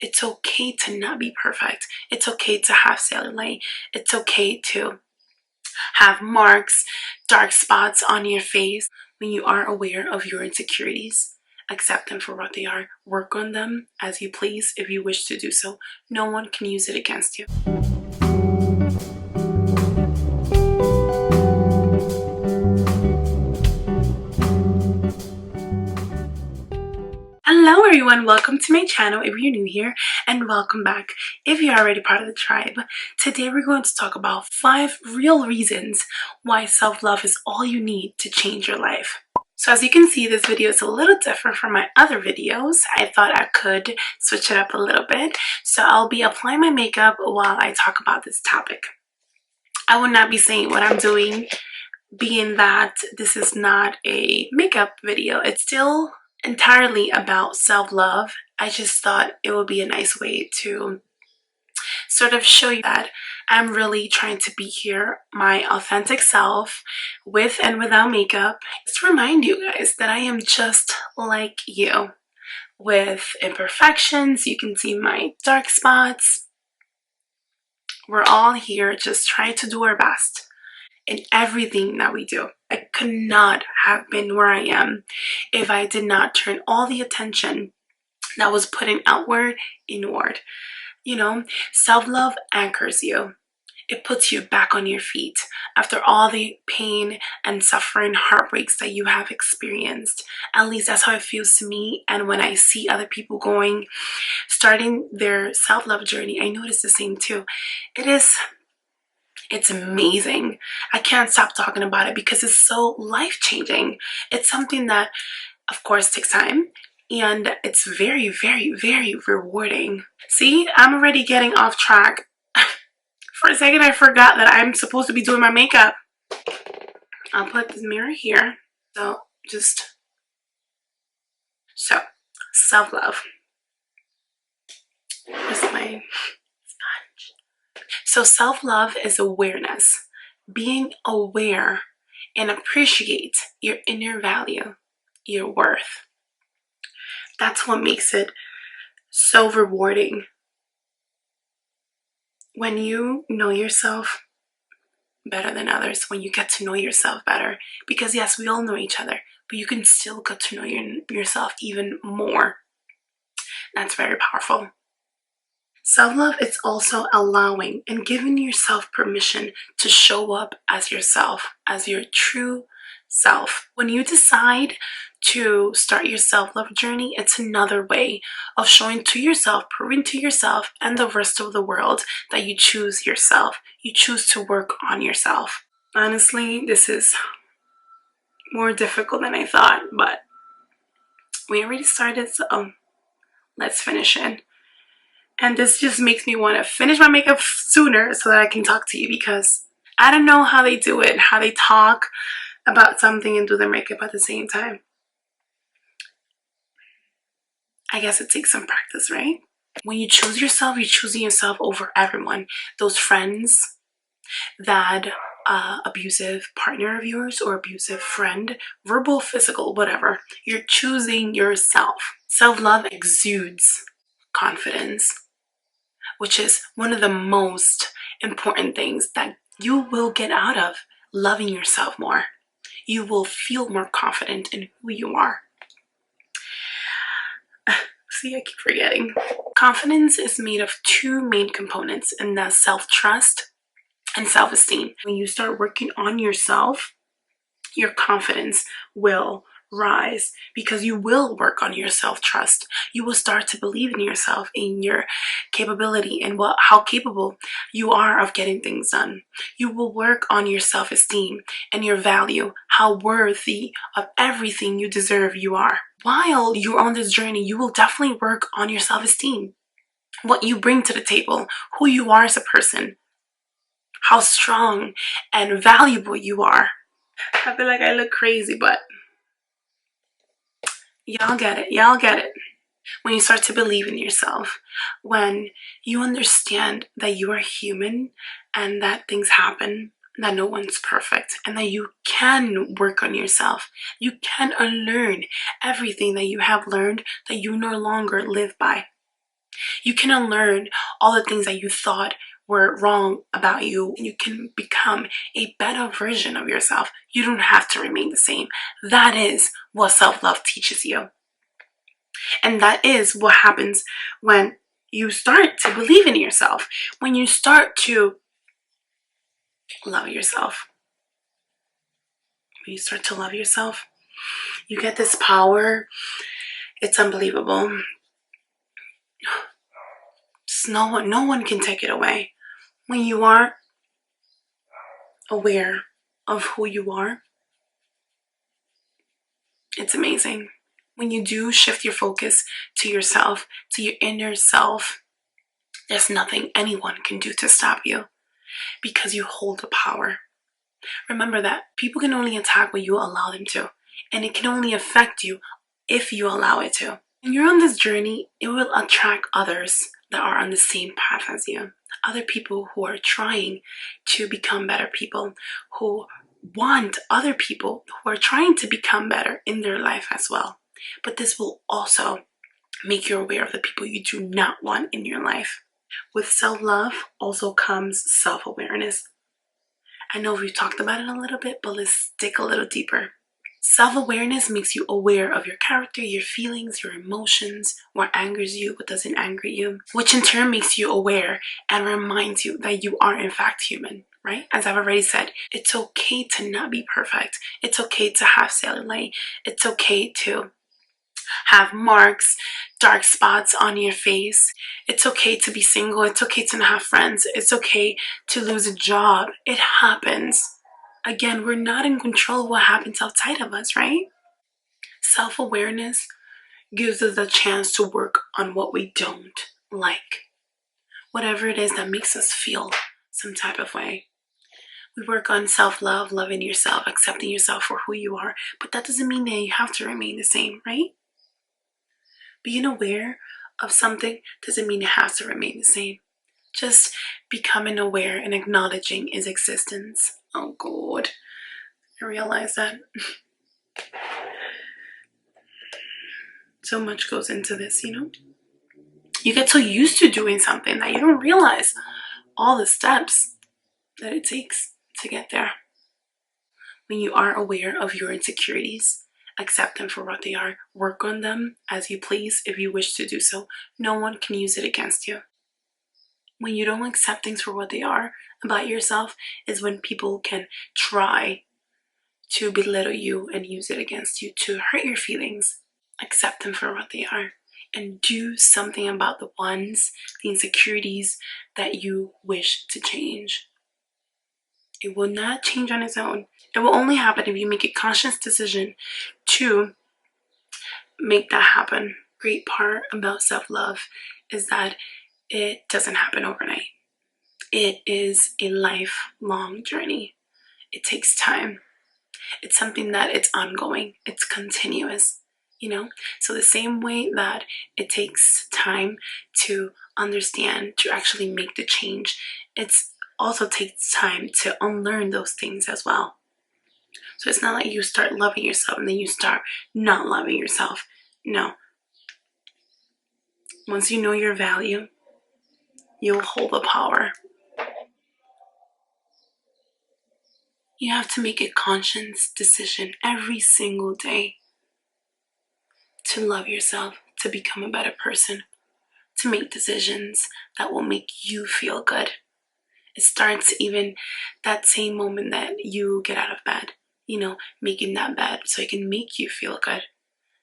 It's okay to not be perfect. It's okay to have cellulite. It's okay to have marks, dark spots on your face. When you are aware of your insecurities, accept them for what they are. Work on them as you please if you wish to do so. No one can use it against you. Hello everyone, welcome to my channel if you're new here, and welcome back if you're already part of the tribe. Today we're going to talk about 5 real reasons why self-love is all you need to change your life. So as you can see, this video is a little different from my other videos. I thought I could switch it up a little bit. So I'll be applying my makeup while I talk about this topic. I will not be saying what I'm doing, being that this is not a makeup video. It's still entirely about self-love. I just thought it would be a nice way to sort of show you that I'm really trying to be here, my authentic self, with and without makeup. Just to remind you guys that I am just like you, with imperfections. You can see my dark spots. We're all here just trying to do our best in everything that we do. I could not have been where I am if I did not turn all the attention that was putting outward inward. You know, self-love anchors you. It puts you back on your feet after all the pain and suffering, heartbreaks that you have experienced. At least that's how it feels to me. And when I see other people starting their self-love journey, I notice the same too. It's amazing. I can't stop talking about it because it's so life-changing. It's something that, of course, takes time, and it's very, very, very rewarding. See, I'm already getting off track. For a second, I forgot that I'm supposed to be doing my makeup. I'll put this mirror here. So, self-love. Here's my sponge. So self-love is awareness, being aware and appreciate your inner value, your worth. That's what makes it so rewarding. When you know yourself better than others, when you get to know yourself better, because yes, we all know each other, but you can still get to know yourself even more. That's very powerful. Self-love is also allowing and giving yourself permission to show up as yourself, as your true self. When you decide to start your self-love journey, it's another way of showing to yourself, proving to yourself and the rest of the world that you choose yourself. You choose to work on yourself. Honestly, this is more difficult than I thought, but we already started, so let's finish it. And this just makes me want to finish my makeup sooner so that I can talk to you, because I don't know how they do it, how they talk about something and do their makeup at the same time. I guess it takes some practice, right? When you choose yourself, you're choosing yourself over everyone. Those friends, that abusive partner of yours or abusive friend, verbal, physical, whatever. You're choosing yourself. Self-love exudes confidence, which is one of the most important things that you will get out of loving yourself more. You will feel more confident in who you are. See, I keep forgetting. Confidence is made of 2 main components, and that's self-trust and self-esteem. When you start working on yourself, your confidence will rise because you will work on your self-trust. You will start to believe in yourself, in your capability, and how capable you are of getting things done. You will work on your self-esteem and your value, how worthy of everything you deserve you are. While you're on this journey, you will definitely work on your self-esteem, what you bring to the table, who you are as a person, how strong and valuable you are. I feel like I look crazy, but y'all get it. Y'all get it. When you start to believe in yourself, when you understand that you are human and that things happen, that no one's perfect, and that you can work on yourself. You can unlearn everything that you have learned that you no longer live by. You can unlearn all the things that you thought were wrong about you, and you can become a better version of yourself. You don't have to remain the same. That is what self-love teaches you. And that is what happens when you start to believe in yourself, when you start to love yourself. When you start to love yourself, you get this power. It's unbelievable. No one can take it away. When you are aware of who you are, it's amazing. When you do shift your focus to yourself, to your inner self, there's nothing anyone can do to stop you, because you hold the power. Remember that people can only attack what you allow them to, and it can only affect you if you allow it to. When you're on this journey, it will attract others that are on the same path as you. Other people who are trying to become better people, who want other people who are trying to become better in their life as well. But this will also make you aware of the people you do not want in your life. With self-love also comes self-awareness. I know we've talked about it a little bit, but let's dig a little deeper. Self-awareness makes you aware of your character, your feelings, your emotions, what angers you, what doesn't anger you, which in turn makes you aware and reminds you that you are in fact human, right? As I've already said, it's okay to not be perfect. It's okay to have cellulite. It's okay to have marks, dark spots on your face. It's okay to be single. It's okay to not have friends. It's okay to lose a job. It happens. Again, we're not in control of what happens outside of us, right? Self-awareness gives us a chance to work on what we don't like. Whatever it is that makes us feel some type of way. We work on self-love, loving yourself, accepting yourself for who you are, but that doesn't mean that you have to remain the same, right? Being aware of something doesn't mean it has to remain the same. Just becoming aware and acknowledging its existence. Oh God, I realize that. So much goes into this, you know? You get so used to doing something that you don't realize all the steps that it takes to get there. When you are aware of your insecurities, accept them for what they are, work on them as you please if you wish to do so. No one can use it against you. When you don't accept things for what they are about yourself is when people can try to belittle you and use it against you to hurt your feelings. Accept them for what they are and do something about the insecurities that you wish to change. It will not change on its own. It will only happen if you make a conscious decision to make that happen. Great part about self-love is that it doesn't happen overnight. It is a lifelong journey. It takes time. It's something that it's ongoing. It's continuous, you know? So the same way that it takes time to understand, to actually make the change, it also takes time to unlearn those things as well. So it's not like you start loving yourself and then you start not loving yourself. No. Once you know your value, you'll hold the power. You have to make a conscious decision every single day to love yourself, to become a better person, to make decisions that will make you feel good. It starts even that same moment that you get out of bed, you know, making that bed so it can make you feel good.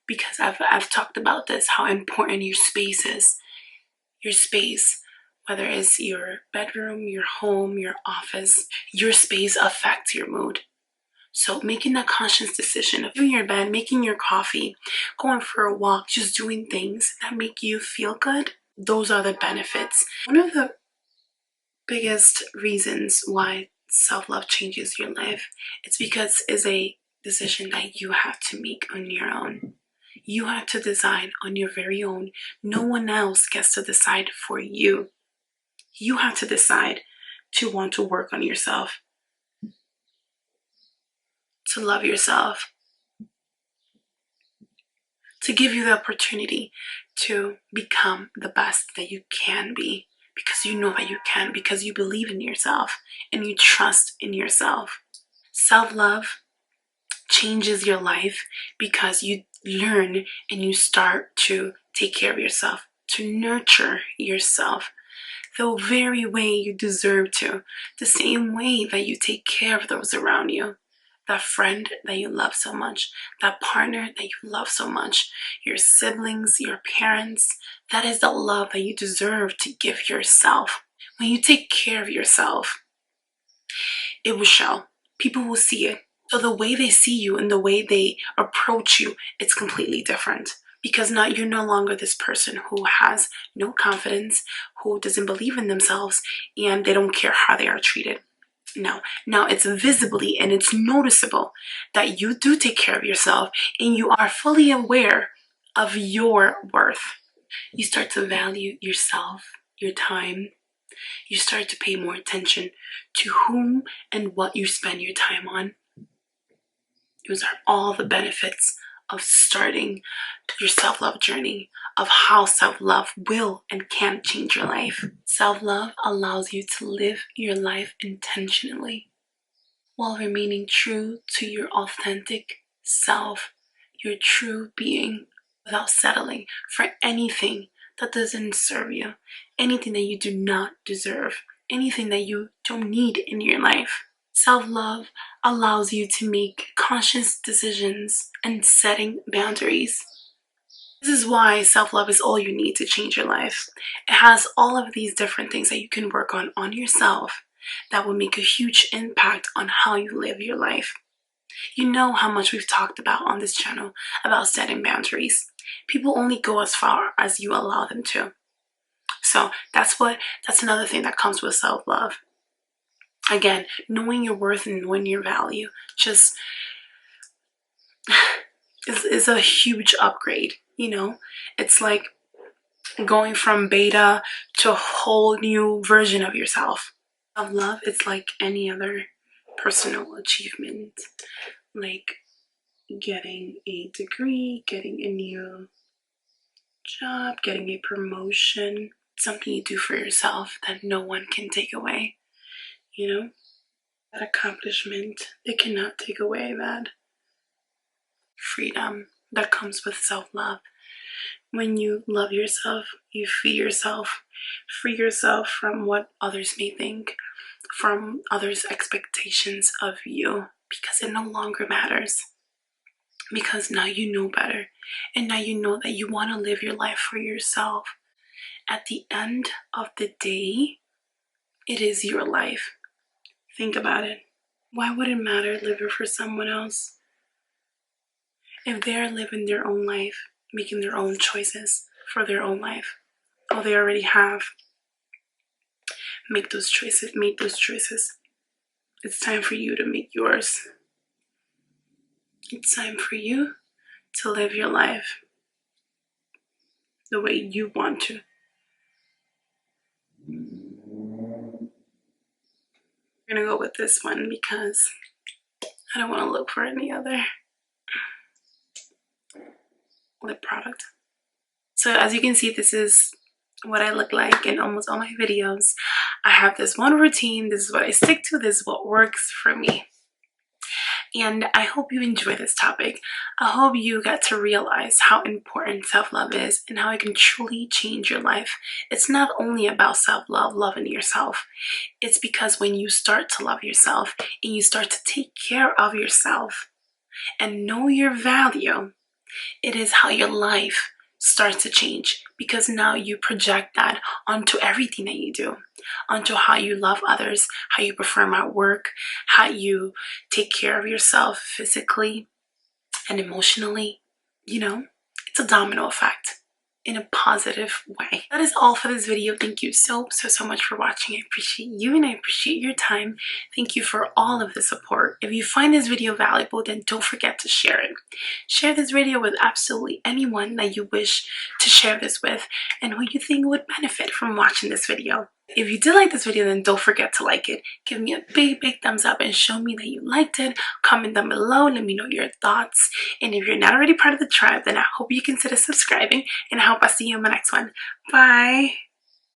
Because I've talked about this, how important your space is. Your space, whether it's your bedroom, your home, your office, your space affects your mood. So making that conscious decision of doing your bed, making your coffee, going for a walk, just doing things that make you feel good, those are the benefits. One of the biggest reasons why self-love changes your life, it's because it's a decision that you have to make on your own. You have to decide on your very own. No one else gets to decide for you. You have to decide to want to work on yourself, to love yourself, to give you the opportunity to become the best that you can be, because you know that you can, because you believe in yourself and you trust in yourself. Self-love changes your life because you learn and you start to take care of yourself, to nurture yourself the very way you deserve to, the same way that you take care of those around you. That friend that you love so much, that partner that you love so much, your siblings, your parents, that is the love that you deserve to give yourself. When you take care of yourself, it will show. People will see it. So the way they see you and the way they approach you, it's completely different. Because now you're no longer this person who has no confidence, who doesn't believe in themselves, and they don't care how they are treated. No, now it's visibly and it's noticeable that you do take care of yourself and you are fully aware of your worth. You start to value yourself, your time. You start to pay more attention to whom and what you spend your time on. Those are all the benefits of starting your self-love journey, of how self-love will and can change your life. Self-love allows you to live your life intentionally while remaining true to your authentic self, your true being, without settling for anything that doesn't serve you, anything that you do not deserve, anything that you don't need in your life. Self-love allows you to make conscious decisions and setting boundaries. This is why self-love is all you need to change your life. It has all of these different things that you can work on yourself that will make a huge impact on how you live your life. You know how much we've talked about on this channel about setting boundaries. People only go as far as you allow them to. So that's another thing that comes with self-love. Again, knowing your worth and knowing your value just is a huge upgrade, you know? It's like going from beta to a whole new version of yourself. Self-love, it's like any other personal achievement, like getting a degree, getting a new job, getting a promotion, something you do for yourself that no one can take away, you know? That accomplishment, they cannot take away that freedom that comes with self-love. When you love yourself, you free yourself from what others may think, from others' expectations of you, because it no longer matters. Because now you know better, and now you know that you want to live your life for yourself. At the end of the day, it is your life. Think about it. Why would it matter living for someone else? If they're living their own life, making their own choices for their own life, all they already have, make those choices. It's time for you to make yours. It's time for you to live your life the way you want to. I'm gonna go with this one because I don't want to look for any other lip product. So as you can see, this is what I look like in almost all my videos. I have this one routine. This is what I stick to. This is what works for me. And I hope you enjoy this topic. I hope you get to realize how important self-love is and how it can truly change your life. It's not only about self-love, loving yourself. It's because when you start to love yourself and you start to take care of yourself and know your value, it is how your life starts to change, because now you project that onto everything that you do, onto how you love others, how you perform at work, how you take care of yourself physically and emotionally. You know, it's a domino effect in a positive way. That is all for this video. Thank you so much for watching. I appreciate you and I appreciate your time. Thank you for all of the support. If you find this video valuable, then don't forget to share it. Share this video with absolutely anyone that you wish to share this with and who you think would benefit from watching this video. If you did like this video, then don't forget to like it. Give me a big thumbs up and show me that you liked it. Comment down below, let me know your thoughts. And if you're not already part of the tribe, then I hope you consider subscribing, and I hope I see you in my next one. Bye!